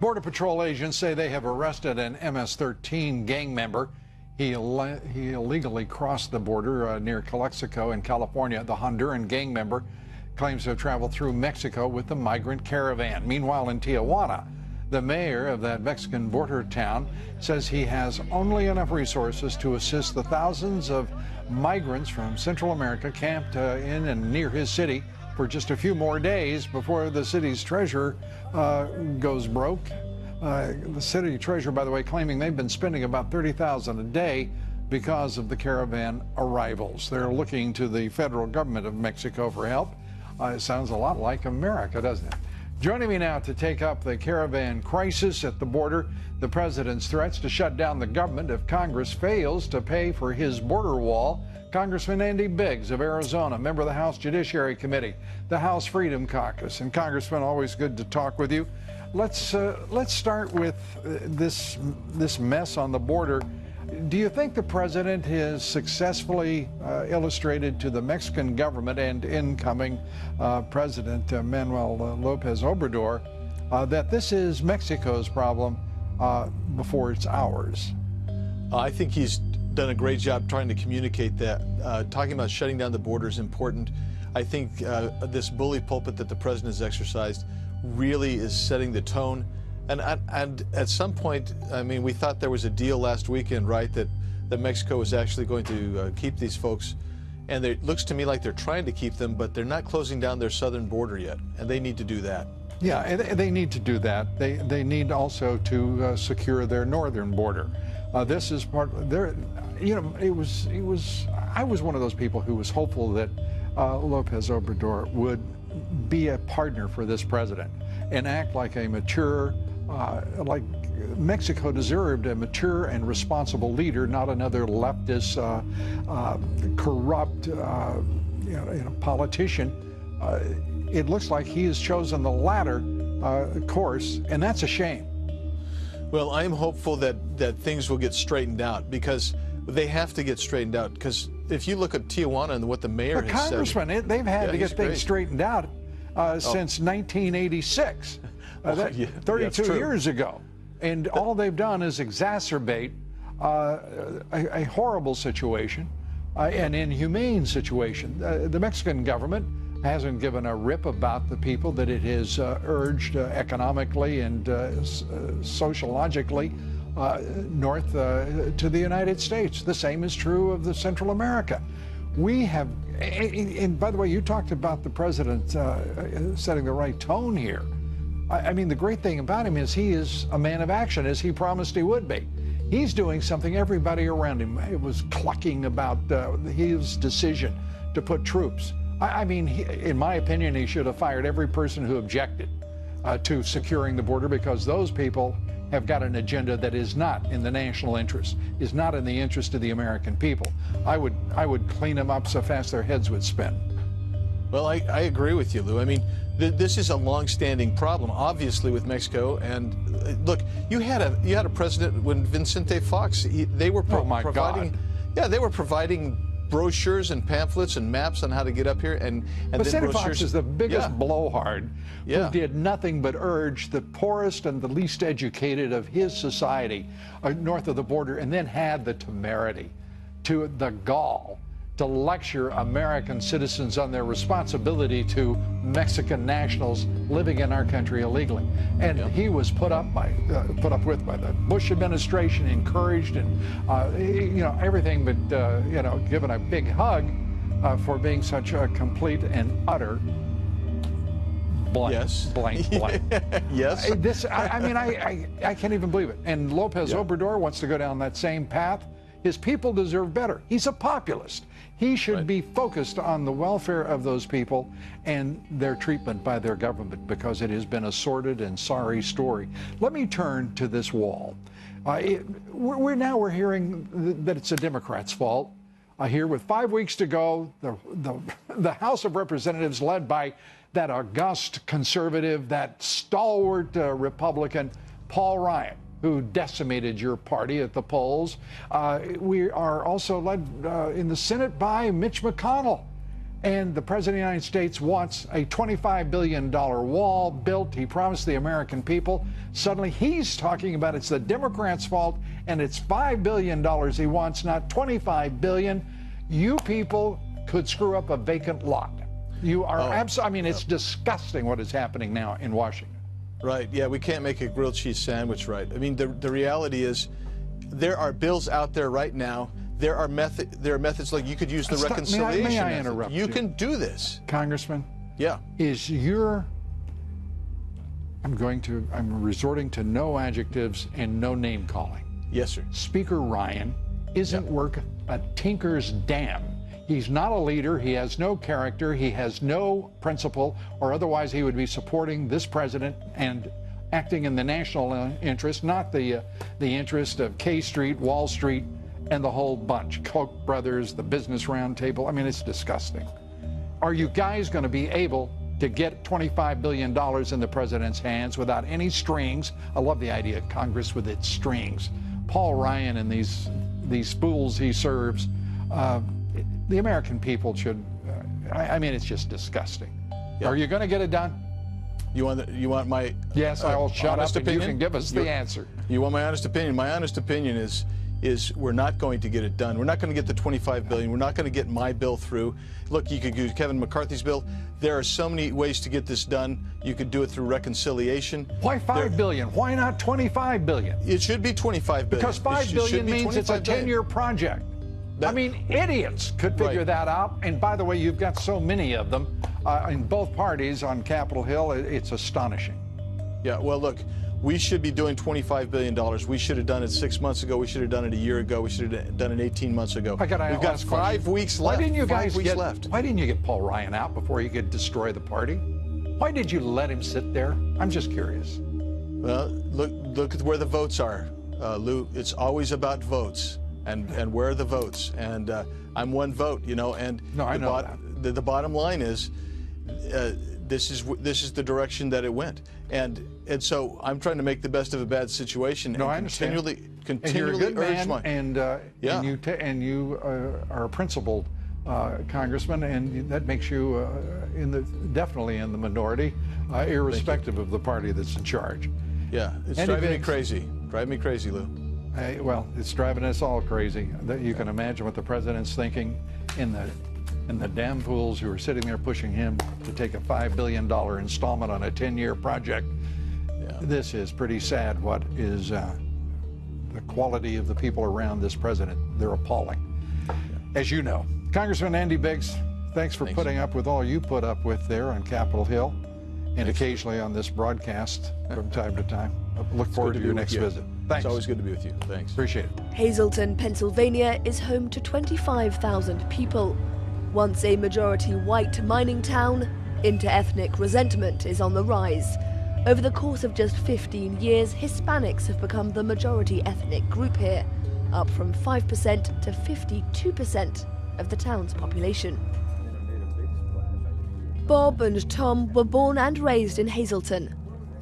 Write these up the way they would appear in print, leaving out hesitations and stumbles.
Border Patrol agents say they have arrested an MS-13 gang member. He illegally crossed the border near Calexico in California. The Honduran gang member claims to have traveled through Mexico with the Migrant Caravan. Meanwhile, in Tijuana, the mayor of that Mexican border town says he has only enough resources to assist the thousands of migrants from Central America camped in and near his city for just a few more days before the city's treasurer goes broke. The city treasurer, by the way, claiming they've been spending about $30,000 a day because of the caravan arrivals. They're looking to the federal government of Mexico for help. It sounds a lot like America, doesn't it? Joining me now to take up the caravan crisis at the border, the president's threats to shut down the government if Congress fails to pay for his border wall, Congressman Andy Biggs of Arizona, member of the House Judiciary Committee, the House Freedom Caucus. And Congressman, always good to talk with you. Let's start with this mess on the border. Do you think the president has successfully illustrated to the Mexican government and incoming President Manuel Lopez Obrador that this is Mexico's problem before it's ours? I think he's done a great job trying to communicate that. Talking about shutting down the border is important. I think this bully pulpit that the president has exercised really is setting the tone. And at some point, I mean, we thought there was a deal last weekend, right, that Mexico was actually going to keep these folks. And it looks to me like they're trying to keep them, but they're not closing down their southern border yet. And they need to do that. Yeah, they need to do that. They need also to secure their northern border. This is part of their, you know, I was one of those people who was hopeful that Lopez Obrador would be a partner for this president and act like a mature, like Mexico deserved a mature and responsible leader, not another leftist, corrupt, politician. It looks like he has chosen the latter course, and that's a shame. Well, I'm hopeful that things will get straightened out, because they have to get straightened out. Because if you look at Tijuana and what the mayor has said, Congressman, they've had to get things straightened out since 1986, 32 years ago. And all they've done is exacerbate a horrible situation, an inhumane situation. The Mexican government hasn't given a rip about the people that it has urged economically and sociologically north to the United States. The same is true of the Central America. We have, and by the way, you talked about the president setting the right tone here. I mean, the great thing about him is he is a man of action, as he promised he would be. He's doing something everybody around him was clucking about his decision to put troops. I mean, in my opinion, he should have fired every person who objected to securing the border, because those people have got an agenda that is not in the national interest, is not in the interest of the American people. I would clean them up so fast their heads would spin. Well, I agree with you, Lou. I mean, this is a long-standing problem, obviously, with Mexico. And look, you had a president when Vicente Fox. They were providing, yeah, they were providing brochures and pamphlets and maps on how to get up here, and Vicente Fox is the biggest blowhard who did nothing but urge the poorest and the least educated of his society north of the border, and then had the temerity, to the gall, to lecture American citizens on their responsibility to Mexican nationals living in our country illegally. And he was put up with by the Bush administration, encouraged, and everything but given a big hug for being such a complete and utter blank. Yes. I can't even believe it. And Lopez Obrador wants to go down that same path. His people deserve better. He's a populist. He should be focused on the welfare of those people and their treatment by their government, because it has been a sordid and sorry story. Let me turn to this wall. We're hearing that it's a Democrat's fault. Here, with 5 weeks to go, the House of Representatives, led by that august conservative, that stalwart Republican, Paul Ryan, who decimated your party at the polls. We are also led in the Senate by Mitch McConnell. And the President of the United States wants a $25 billion wall built. He promised the American people. Suddenly he's talking about it's the Democrats' fault, and it's $5 billion he wants, not $25 billion. You people could screw up a vacant lot. You are absolutely, I mean, it's disgusting what is happening now in Washington. Right, yeah, we can't make a grilled cheese sandwich, right? I mean, the reality is there are bills out there right now. There are methods like you could use the reconciliation may I method. interrupt you? You can do this. Congressman? Yeah. I'm resorting to no adjectives and no name calling. Yes, sir. Speaker Ryan isn't worth a tinker's damn. He's not a leader. He has no character. He has no principle, or otherwise he would be supporting this president and acting in the national interest, not the interest of K Street, Wall Street, and the whole bunch. Koch brothers, the Business Roundtable. I mean, it's disgusting. Are you guys going to be able to get $25 billion in the president's hands without any strings? I love the idea of Congress with its strings. Paul Ryan and these fools he serves, the American people should, I mean, it's just disgusting. Yeah. Are you going to get it done? You want my Yes, I will shut up opinion? And you can give us the answer. You want my honest opinion? My honest opinion is we're not going to get it done. We're not going to get the $25 billion. We're not going to get my bill through. Look, you could use Kevin McCarthy's bill. There are so many ways to get this done. You could do it through reconciliation. Why $5 billion? Why not $25 billion? It should be $25 billion. Because $5 billion means it's a 10-year project. I mean, idiots could figure that out. And by the way, you've got so many of them in both parties on Capitol Hill. It's astonishing. Yeah, well, look, we should be doing $25 billion. We should have done it 6 months ago. We should have done it a year ago. We should have done it 18 months ago. We've got 5 weeks left. Why didn't you guys 5 weeks left. Why didn't you get Paul Ryan out before he could destroy the party? Why did you let him sit there? I'm just curious. Well, look at where the votes are, Lou. It's always about votes and where are the votes. And I'm one vote, you know. And no, I know that. The bottom line is this is the direction that it went. And so I'm trying to make the best of a bad situation. No, and I understand. Continually and you're a good urge man, and you are a principled congressman, and that makes you definitely in the minority, irrespective of the party that's in charge. Yeah, it's driving me crazy. Drive me crazy, Lou. Well, it's driving us all crazy. You can imagine what the president's thinking in the damn fools who are sitting there pushing him to take a $5 billion installment on a 10-year project. Yeah. This is pretty sad. What is the quality of the people around this president? They're appalling. Yeah. As you know. Congressman Andy Biggs, thanks for putting up with all you put up with there on Capitol Hill and occasionally on this broadcast from time to time. I look forward to your next visit. Thanks. It's always good to be with you. Thanks. Appreciate it. Hazleton, Pennsylvania is home to 25,000 people. Once a majority white mining town, inter-ethnic resentment is on the rise. Over the course of just 15 years, Hispanics have become the majority ethnic group here, up from 5% to 52% of the town's population. Bob and Tom were born and raised in Hazleton.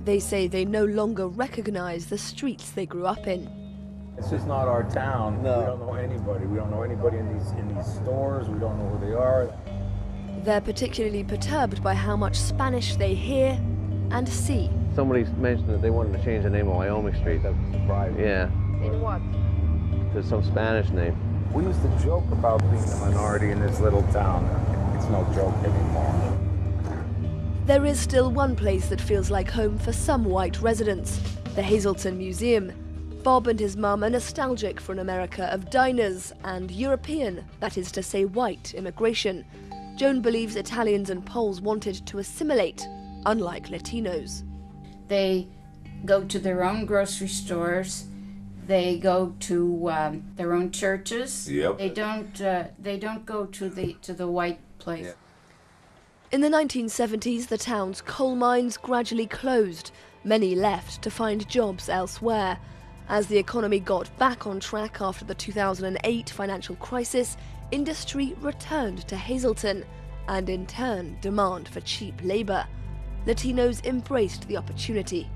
They say they no longer recognize the streets they grew up in. It's just not our town. No. We don't know anybody. We don't know anybody in these stores. We don't know who they are. They're particularly perturbed by how much Spanish they hear and see. Somebody mentioned that they wanted to change the name of Wyoming Street. That was surprising. Yeah. In what? To some Spanish name. We used to joke about being a minority in this little town. It's no joke anymore. There is still one place that feels like home for some white residents, the Hazleton Museum. Bob and his mum are nostalgic for an America of diners and European, that is to say white, immigration. Joan believes Italians and Poles wanted to assimilate, unlike Latinos. They go to their own grocery stores. They go to their own churches. Yep. They don't go to the white place. Yeah. In the 1970s, the town's coal mines gradually closed. Many left to find jobs elsewhere. As the economy got back on track after the 2008 financial crisis, industry returned to Hazleton, and in turn, demand for cheap labor. Latinos embraced the opportunity.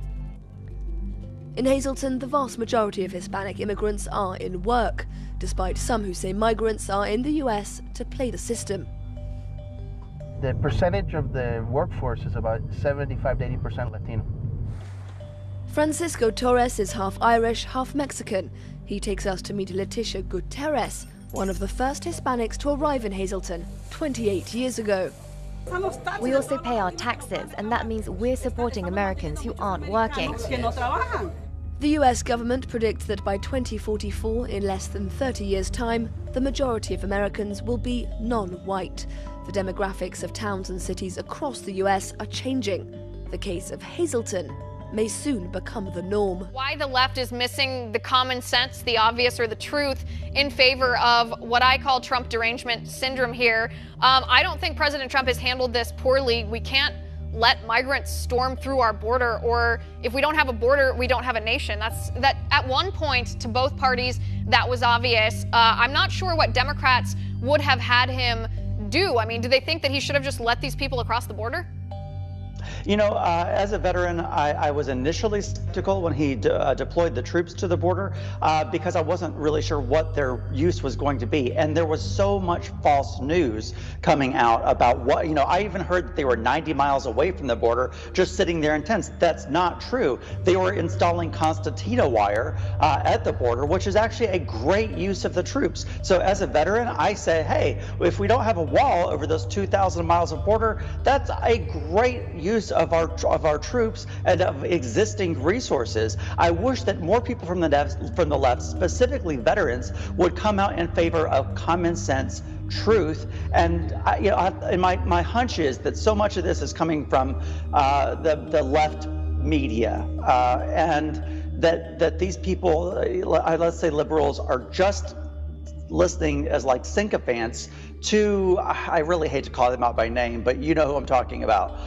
In Hazleton, the vast majority of Hispanic immigrants are in work, despite some who say migrants are in the US to play the system. the percentage of the workforce is about 75 to 80% Latino. Francisco Torres is half Irish, half Mexican. He takes us to meet Leticia Gutierrez, one of the first Hispanics to arrive in Hazleton 28 years ago. We also pay our taxes, and that means we're supporting Americans who aren't working. The US government predicts that by 2044, in less than 30 years' time, the majority of Americans will be non-white. The demographics of towns and cities across the US are changing. The case of Hazleton may soon become the norm. Why the left is missing the common sense, the obvious, or the truth in favor of what I call Trump derangement syndrome here. I don't think President Trump has handled this poorly. We can't let migrants storm through our border, or if we don't have a border, we don't have a nation. That at one point to both parties, that was obvious. I'm not sure what Democrats would have had him do. I mean, do they think that he should have just let these people across the border? You know, as a veteran, I was initially skeptical when he deployed the troops to the border because I wasn't really sure what their use was going to be. And there was so much false news coming out about what, you know, I even heard that they were 90 miles away from the border, just sitting there in tents. That's not true. They were installing concertina wire at the border, which is actually a great use of the troops. So as a veteran, I say, hey, if we don't have a wall over those 2,000 miles of border, that's a great use of our troops and of existing resources. I wish that more people from the left, specifically veterans, would come out in favor of common sense truth. And my hunch is that so much of this is coming from the left media, and that these people, let's say liberals, are just listening as like sycophants to, I really hate to call them out by name, but you know who I'm talking about.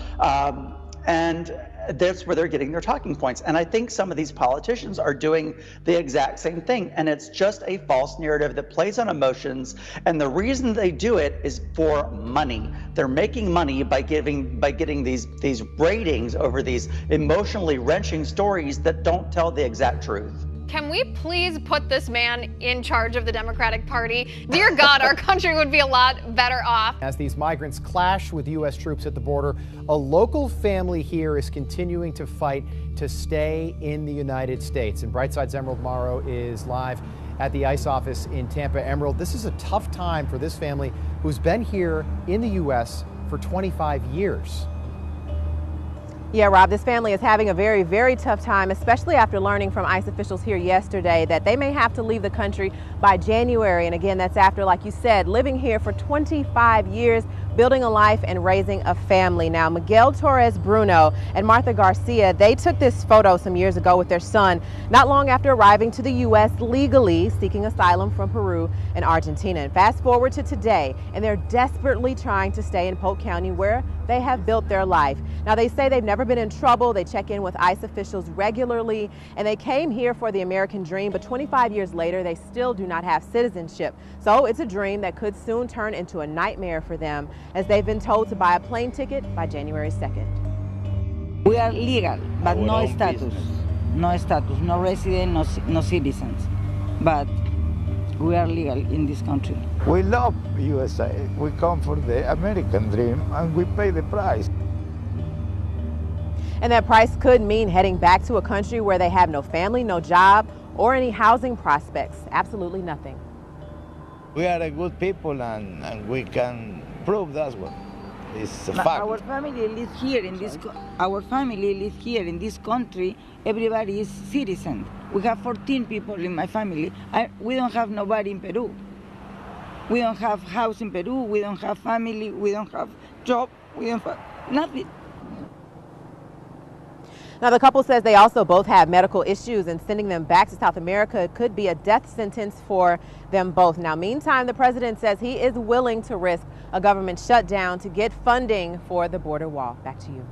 And that's where they're getting their talking points. And I think some of these politicians are doing the exact same thing. And it's just a false narrative that plays on emotions. And the reason they do it is for money. They're making money by getting these ratings over these emotionally wrenching stories that don't tell the exact truth. Can we please put this man in charge of the Democratic Party? Dear God, our country would be a lot better off. As these migrants clash with U.S. troops at the border, a local family here is continuing to fight to stay in the United States. And Brightside's Emerald Morrow is live at the ICE office in Tampa. Emerald, this is a tough time for this family who's been here in the U.S. for 25 years. Yeah, Rob, this family is having a very, very tough time, especially after learning from ICE officials here yesterday that they may have to leave the country by January. And again, that's after, like you said, living here for 25 years, building a life and raising a family. Now, Miguel Torres Bruno and Martha Garcia, they took this photo some years ago with their son, not long after arriving to the U.S. legally, seeking asylum from Peru and Argentina. And fast forward to today, and they're desperately trying to stay in Polk County where they have built their life. Now, they say they've never been in trouble. They check in with ICE officials regularly, and they came here for the American dream, but 25 years later, they still do not have citizenship. So it's a dream that could soon turn into a nightmare for them, as they've been told to buy a plane ticket by January 2nd. We are legal, but no status. No status, no resident, no citizens. But we are legal in this country. We love USA. We come for the American dream, and we pay the price. And that price could mean heading back to a country where they have no family, no job, or any housing prospects. Absolutely nothing. We are a good people, and we can prove that one. It's a fact. Our family lives here in this. Our family lives here in this country. Everybody is citizen. We have 14 people in my family. We don't have nobody in Peru. We don't have house in Peru. We don't have family. We don't have job. We don't have nothing. Now, the couple says they also both have medical issues, and sending them back to South America could be a death sentence for them both. Now, meantime, the president says he is willing to risk a government shutdown to get funding for the border wall. Back to you.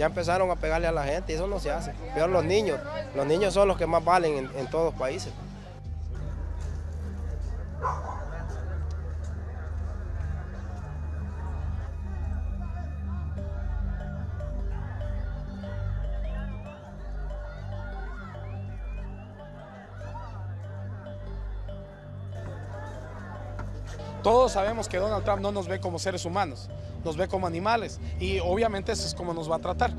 Ya empezaron a pegarle a la gente y eso no se hace. Peor los niños son los que más valen en todos los países. Todos sabemos que Donald Trump no nos ve como seres humanos, nos ve como animales y obviamente eso es como nos va a tratar.